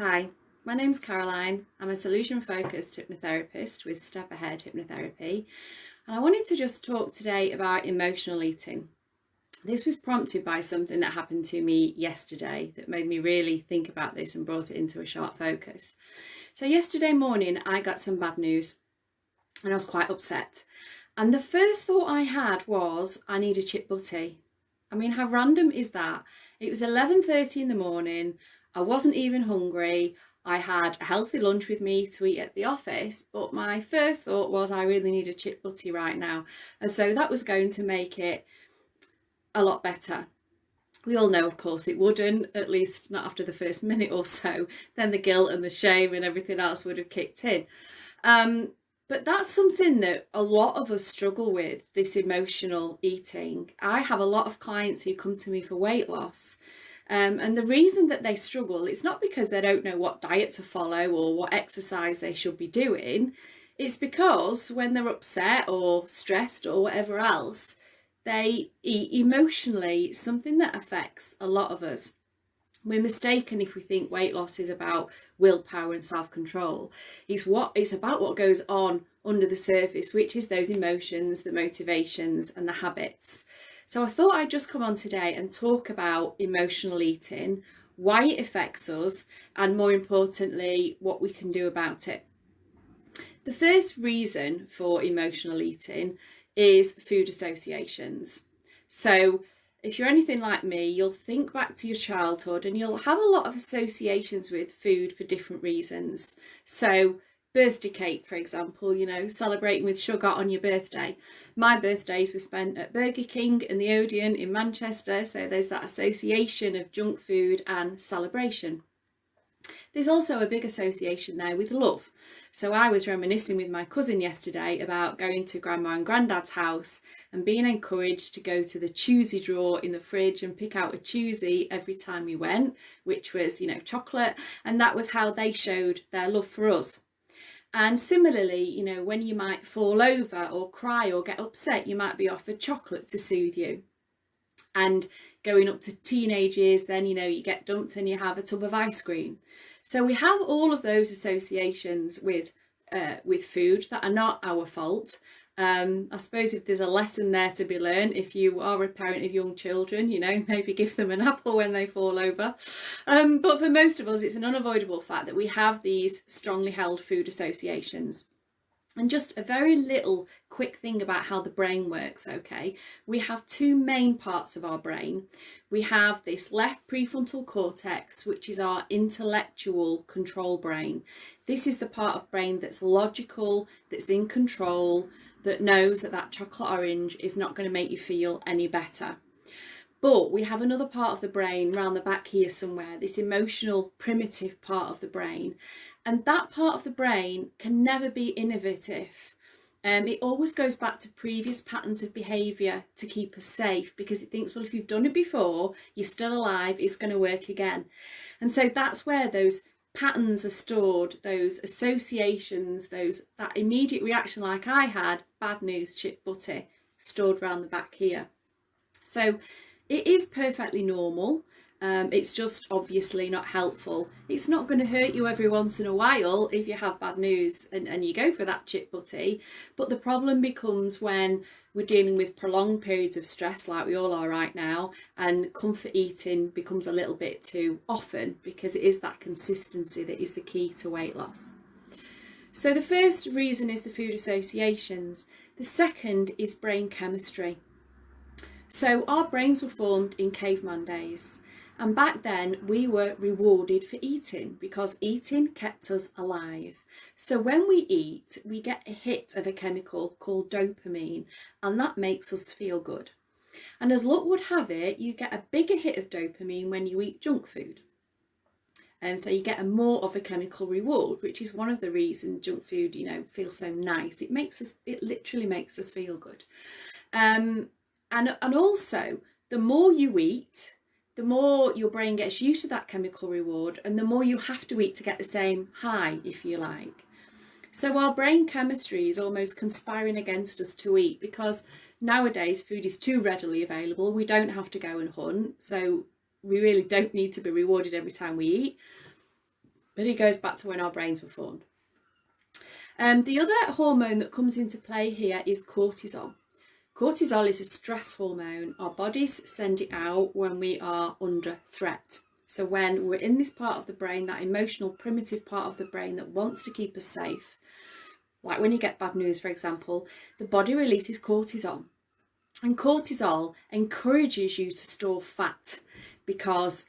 Hi, my name's Caroline. I'm a solution-focused hypnotherapist with Step Ahead Hypnotherapy, and I wanted to just talk today about emotional eating. This was prompted by something that happened to me yesterday that made me really think about this and brought it into a sharp focus. So yesterday morning I got some bad news and I was quite upset. And the first thought I had was, I need a chip butty. I mean, how random is that? It was 11:30 in the morning. I wasn't even hungry. I had a healthy lunch with me to eat at the office, but my first thought was I really need a chip butty right now. And so that was going to make it a lot better. We all know, of course, it wouldn't, at least not after the first minute or so. Then the guilt and the shame and everything else would have kicked in. But that's something that a lot of us struggle with, this emotional eating. I have a lot of clients who come to me for weight loss. And the reason that they struggle, it's not because they don't know what diet to follow or what exercise they should be doing. It's because when they're upset or stressed or whatever else, they eat emotionally, something that affects a lot of us. We're mistaken if we think weight loss is about willpower and self-control. It's about what goes on under the surface, which is those emotions, the motivations and the habits. So I thought I'd just come on today and talk about emotional eating, why it affects us, and more importantly, what we can do about it. The first reason for emotional eating is food associations. So if you're anything like me, you'll think back to your childhood and you'll have a lot of associations with food for different reasons. So birthday cake, for example, celebrating with sugar on your birthday. My birthdays were spent at Burger King and the Odeon in Manchester, so there's that association of junk food and celebration. There's also a big association there with love. So I was reminiscing with my cousin yesterday about going to Grandma and Granddad's house and being encouraged to go to the choosy drawer in the fridge and pick out a choosy every time we went, which was, chocolate. And that was how they showed their love for us. And similarly, when you might fall over or cry or get upset, you might be offered chocolate to soothe you. And going up to teenage years, then, you get dumped and you have a tub of ice cream. So we have all of those associations with food that are not our fault. I suppose if there's a lesson there to be learned, if you are a parent of young children, maybe give them an apple when they fall over. But for most of us, it's an unavoidable fact that we have these strongly held food associations. And just a very little quick thing about how the brain works, okay? We have two main parts of our brain. We have this left prefrontal cortex, which is our intellectual control brain. This is the part of brain that's logical, that's in control, that knows that chocolate orange is not going to make you feel any better. But we have another part of the brain around the back here somewhere, this emotional primitive part of the brain. And that part of the brain can never be innovative. It always goes back to previous patterns of behaviour to keep us safe, because it thinks, well, if you've done it before, you're still alive, it's going to work again. And so that's where those patterns are stored, those associations, that immediate reaction like I had, bad news, chip butty, stored around the back here. So it is perfectly normal. It's just obviously not helpful. It's not going to hurt you every once in a while if you have bad news and you go for that chip butty. But the problem becomes when we're dealing with prolonged periods of stress like we all are right now, and comfort eating becomes a little bit too often, because it is that consistency that is the key to weight loss. So the first reason is the food associations. The second is brain chemistry. So our brains were formed in caveman days, and back then we were rewarded for eating because eating kept us alive. So when we eat, we get a hit of a chemical called dopamine, and that makes us feel good. And as luck would have it, you get a bigger hit of dopamine when you eat junk food. And so you get a more of a chemical reward, which is one of the reasons junk food, feels so nice. It literally makes us feel good. And also, the more you eat, the more your brain gets used to that chemical reward, and the more you have to eat to get the same high, if you like. So our brain chemistry is almost conspiring against us to eat, because nowadays food is too readily available. We don't have to go and hunt, so we really don't need to be rewarded every time we eat. but it goes back to when our brains were formed. The other hormone that comes into play here is cortisol. Cortisol is a stress hormone. Our bodies send it out when we are under threat. So when we're in this part of the brain, that emotional primitive part of the brain that wants to keep us safe, like when you get bad news, for example, the body releases cortisol. And cortisol encourages you to store fat because,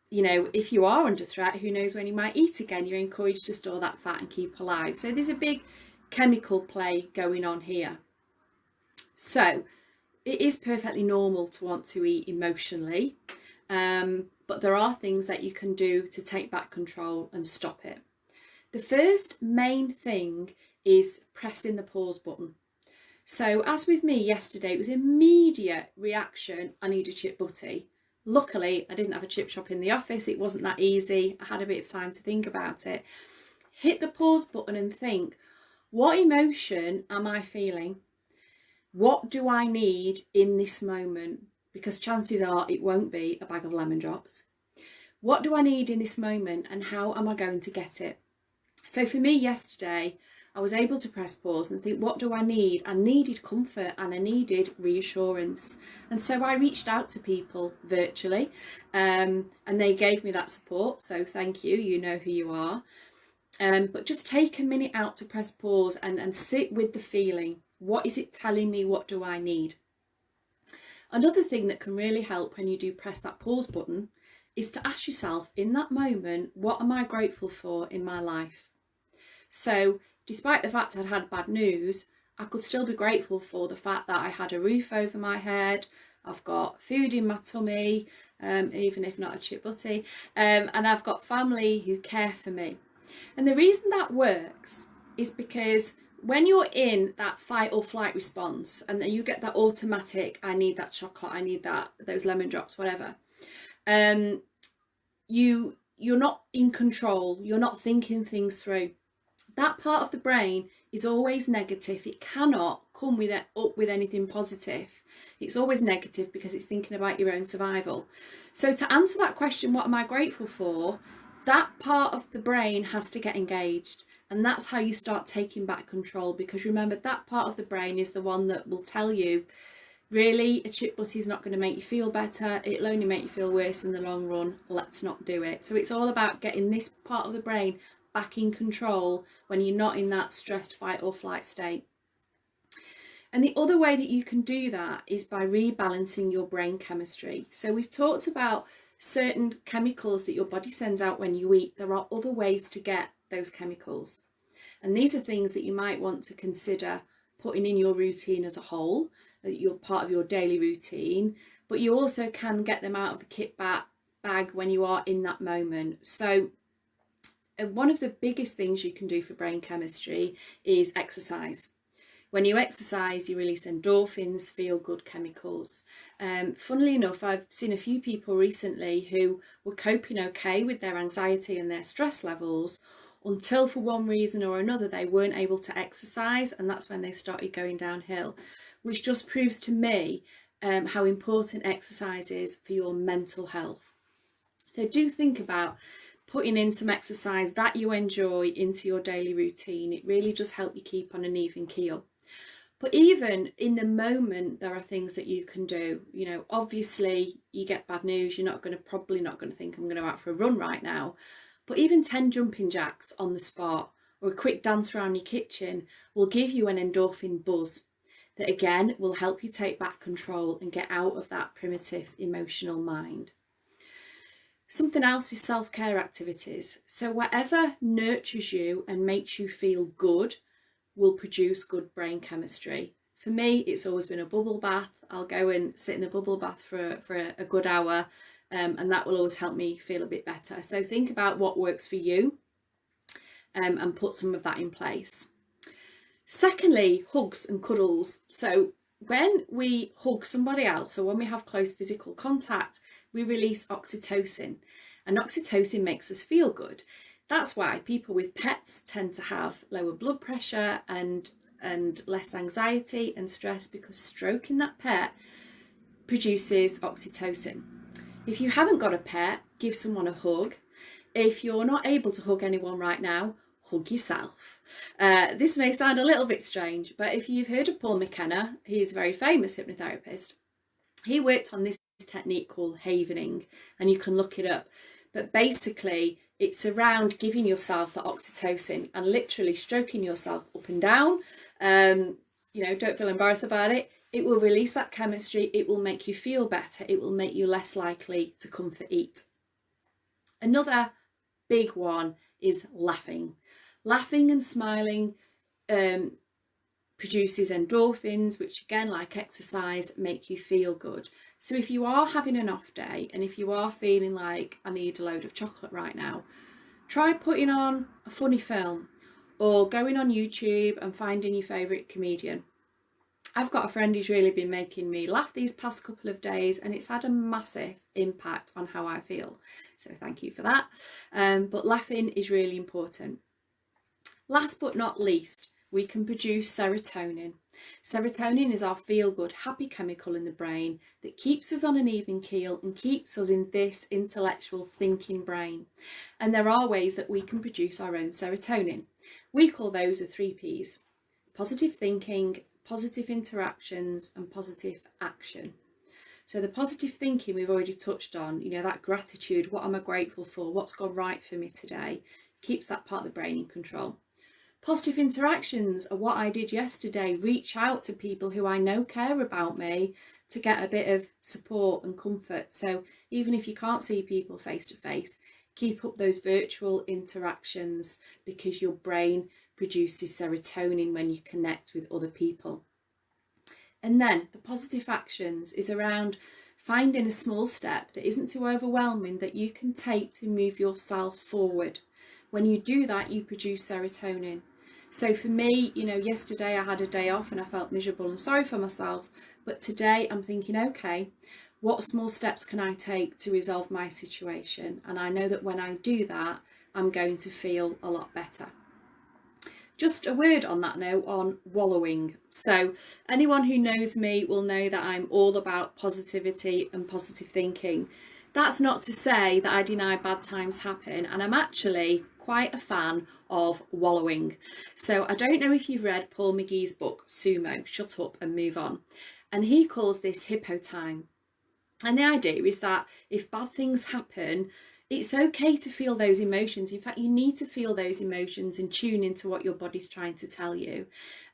you know, if you are under threat, who knows when you might eat again, you're encouraged to store that fat and keep alive. So there's a big chemical play going on here. So it is perfectly normal to want to eat emotionally, but there are things that you can do to take back control and stop it. The first main thing is pressing the pause button. So as with me yesterday, it was immediate reaction, I need a chip butty. Luckily, I didn't have a chip shop in the office. It wasn't that easy. I had a bit of time to think about it. Hit the pause button and think, what emotion am I feeling? What do I need in this moment? Because chances are it won't be a bag of lemon drops. What do I need in this moment and how am I going to get it? So for me yesterday, I was able to press pause and think, what do I need? I needed comfort and I needed reassurance. And so I reached out to people virtually and they gave me that support. So thank you, you know who you are. But just take a minute out to press pause and sit with the feeling. What is it telling me? What do I need? Another thing that can really help when you do press that pause button is to ask yourself in that moment, what am I grateful for in my life? So despite the fact I'd had bad news, I could still be grateful for the fact that I had a roof over my head, I've got food in my tummy, even if not a chip butty, and I've got family who care for me. And the reason that works is because when you're in that fight or flight response and then you get that automatic, I need that chocolate, I need those lemon drops, whatever, you're not in control, you're not thinking things through. That part of the brain is always negative. It cannot come up with anything positive. It's always negative because it's thinking about your own survival. So to answer that question, what am I grateful for? That part of the brain has to get engaged. And that's how you start taking back control, because remember, that part of the brain is the one that will tell you, really, a chip butty is not going to make you feel better. It'll only make you feel worse in the long run. Let's not do it. So it's all about getting this part of the brain back in control when you're not in that stressed fight or flight state. And the other way that you can do that is by rebalancing your brain chemistry. So we've talked about certain chemicals that your body sends out when you eat. There are other ways to get those chemicals. And these are things that you might want to consider putting in your routine as a whole, you're part of your daily routine, but you also can get them out of the kit bag when you are in that moment. So one of the biggest things you can do for brain chemistry is exercise. When you exercise, you release endorphins, feel-good chemicals. Funnily enough, I've seen a few people recently who were coping okay with their anxiety and their stress levels until for one reason or another they weren't able to exercise, and that's when they started going downhill, which just proves to me how important exercise is for your mental health. So do think about putting in some exercise that you enjoy into your daily routine. It really does help you keep on an even keel. But even in the moment, there are things that you can do. You know, obviously you get bad news, you're probably not going to think, I'm going to go out for a run right now. But even 10 jumping jacks on the spot or a quick dance around your kitchen will give you an endorphin buzz that again will help you take back control and get out of that primitive emotional mind. Something else is self-care activities. So whatever nurtures you and makes you feel good will produce good brain chemistry. For me, it's always been a bubble bath. I'll go and sit in the bubble bath for a good hour, and that will always help me feel a bit better. So think about what works for you and put some of that in place. Secondly, hugs and cuddles. So when we hug somebody else or when we have close physical contact, we release oxytocin, and oxytocin makes us feel good. That's why people with pets tend to have lower blood pressure and less anxiety and stress, because stroking that pet produces oxytocin. If you haven't got a pet, give someone a hug. If you're not able to hug anyone right now, hug yourself. This may sound a little bit strange, but if you've heard of Paul McKenna, he's a very famous hypnotherapist. He worked on this technique called havening, and you can look it up. But basically, it's around giving yourself the oxytocin and literally stroking yourself up and down. You know, don't feel embarrassed about it. It will release that chemistry. It will make you feel better. It will make you less likely to comfort eat. Another big one is laughing. Laughing and smiling produces endorphins, which again, like exercise, make you feel good. So if you are having an off day and if you are feeling like I need a load of chocolate right now, try putting on a funny film or going on YouTube and finding your favourite comedian. I've got a friend who's really been making me laugh these past couple of days, and it's had a massive impact on how I feel. So thank you for that. But laughing is really important. Last but not least, we can produce serotonin. Serotonin is our feel-good, happy chemical in the brain that keeps us on an even keel and keeps us in this intellectual thinking brain. And there are ways that we can produce our own serotonin. We call those the 3 Ps: positive thinking, positive interactions, and positive action. So the positive thinking we've already touched on, you know, that gratitude, what am I grateful for, what's gone right for me today, keeps that part of the brain in control. Positive interactions are what I did yesterday, reach out to people who I know care about me to get a bit of support and comfort. So even if you can't see people face to face, keep up those virtual interactions because your brain produces serotonin when you connect with other people. And then the positive actions is around finding a small step that isn't too overwhelming that you can take to move yourself forward. When you do that, you produce serotonin. So for me, you know, yesterday I had a day off and I felt miserable and sorry for myself. But today I'm thinking, okay, what small steps can I take to resolve my situation? And I know that when I do that, I'm going to feel a lot better. Just a word on that note on wallowing. So anyone who knows me will know that I'm all about positivity and positive thinking. That's not to say that I deny bad times happen, and I'm actually quite a fan of wallowing. So I don't know if you've read Paul McGee's book, Sumo, Shut Up and Move On. And he calls this hippo time. And the idea is that if bad things happen, it's okay to feel those emotions. In fact, you need to feel those emotions and tune into what your body's trying to tell you.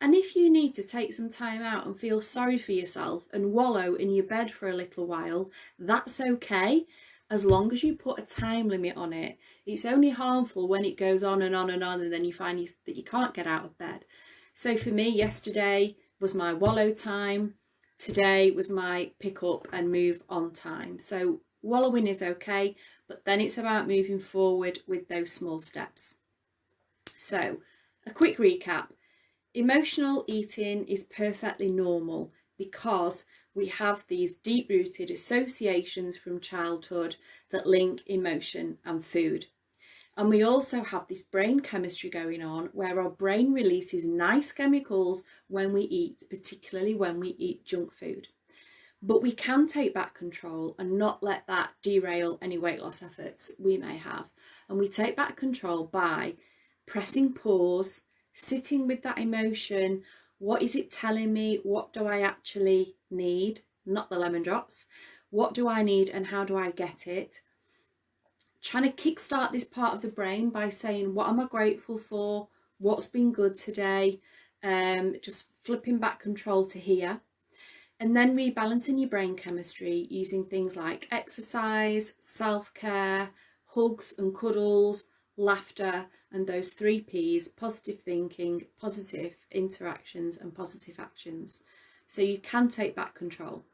And if you need to take some time out and feel sorry for yourself and wallow in your bed for a little while, that's okay, as long as you put a time limit on it. It's only harmful when it goes on and on and on, and then you find that you can't get out of bed. So for me, yesterday was my wallow time. Today was my pick up and move on time. So wallowing is okay, but then it's about moving forward with those small steps. So a quick recap. Emotional eating is perfectly normal because we have these deep-rooted associations from childhood that link emotion and food. And we also have this brain chemistry going on where our brain releases nice chemicals when we eat, particularly when we eat junk food. But we can take back control and not let that derail any weight loss efforts we may have. And we take back control by pressing pause, sitting with that emotion. What is it telling me? What do I actually need? Not the lemon drops. What do I need and how do I get it? Trying to kickstart this part of the brain by saying, what am I grateful for? What's been good today? Just flipping back control to here. And then rebalancing your brain chemistry using things like exercise, self-care, hugs and cuddles, laughter, and those 3 Ps: positive thinking, positive interactions, and positive actions. So you can take back control.